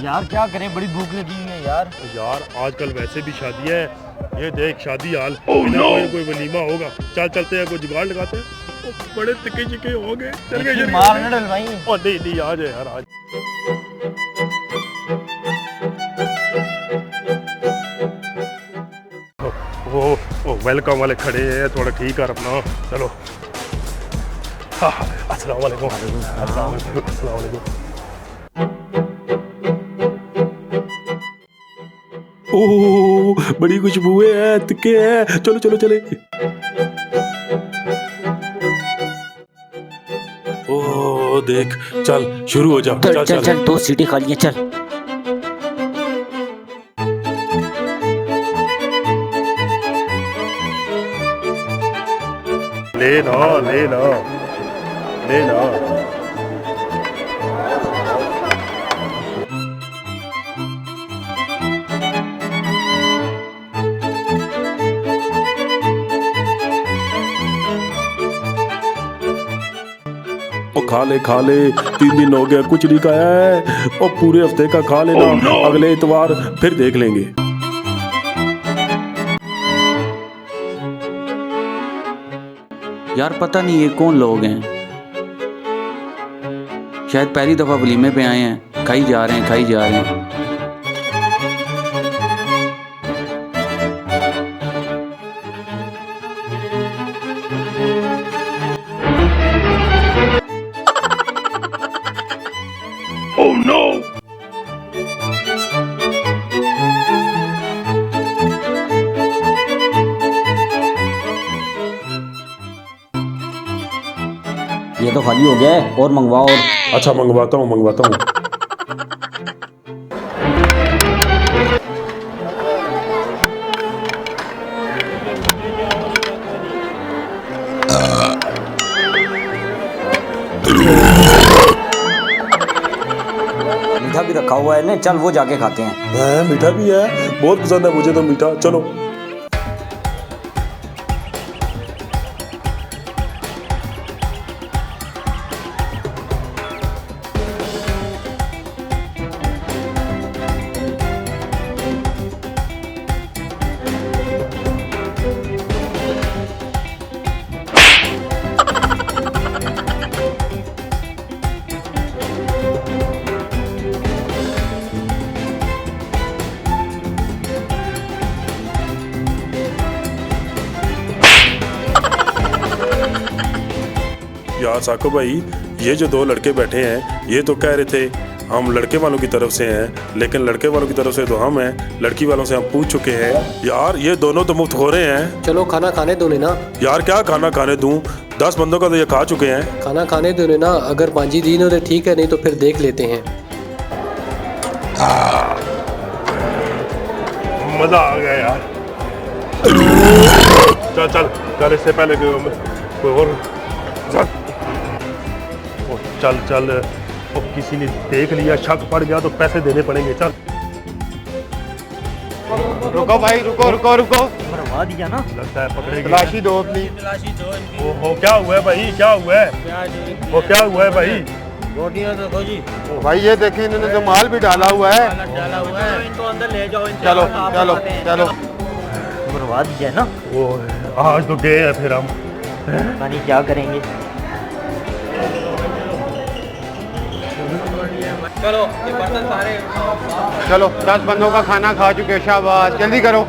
यार क्या करें, बड़ी भूख लगी हुई है यार। यार आजकल वैसे भी शादियां हैं, ये देख शादी हाल कोई वलीमा होगा। चलते हैं, कोई जुगाड़ लगाते हैं। बड़े तिक्के चिक्के हो गए, चल गए मार न डलवाई। नहीं आ जाए यार आज। वो वेलकम वाले खड़े हैं, थोड़ा ठीक कर अपना। चलो अस्सलाम वालेकुम। अस्सलाम वालेकुम। ओह बड़ी खुशबू है, तिक्के है। चलो चलो चले। ओह देख, चल शुरू हो जा। चल चल चल, 2 सीटें खाली हैं, चल। लेना खा ले 3 दिन हो गया कुछ नहीं खाया है। और पूरे हफ्ते का खा लेना, अगले इतवार फिर देख लेंगे। यार पता नहीं ये कौन लोग हैं, शायद पहली दफा वलीमे पे आए हैं। खाई जा रहे हैं। Oh no! ये तो खाली हो गया है, और मंगवाओ। और अच्छा मंगवाता हूँ। मीठा भी रखा हुआ है ना, चल वो जाके खाते हैं। मीठा भी है, बहुत पसंद है मुझे तो मीठा। चलो यार साको भाई, ये जो 2 लड़के बैठे हैं, ये तो कह रहे थे हम लड़के वालों की तरफ से हैं, लेकिन लड़के वालों की तरफ से तो हम हैं, लड़की वालों से हम पूछ चुके हैं। यार ये दोनों तो मुफ्त हो रहे हैं। चलो खाना खाने दो ना। यार क्या खाना खाने दूं? 10 बंदों का तो ये खा चुके हैं। खाना खाने दो ना, अगर 5 दिन होते ठीक है, नहीं तो फिर देख लेते हैं। मजा आ गया यार। चल इससे पहले कोई और चल और किसी ने देख लिया, शक पड़ गया तो पैसे देने पड़ेंगे। चल रुको भाई, रुको। मरवा दिया ना, लगता है पकड़े। तलाशी दो अपनी। ओहो क्या हुआ है भाई, क्या हुआ है भाई? रोटियां तो दो जी। भाई ये देखिए, इन्होंने तो माल भी डाला हुआ है। इनको अंदर ले जाओ। चलो मरवा दिया ना। वो आज तो गए हैं, फिर हम पता नहीं क्या करेंगे। चलो 10 बंदों का खाना खा चुके, शाबाश, जल्दी करो।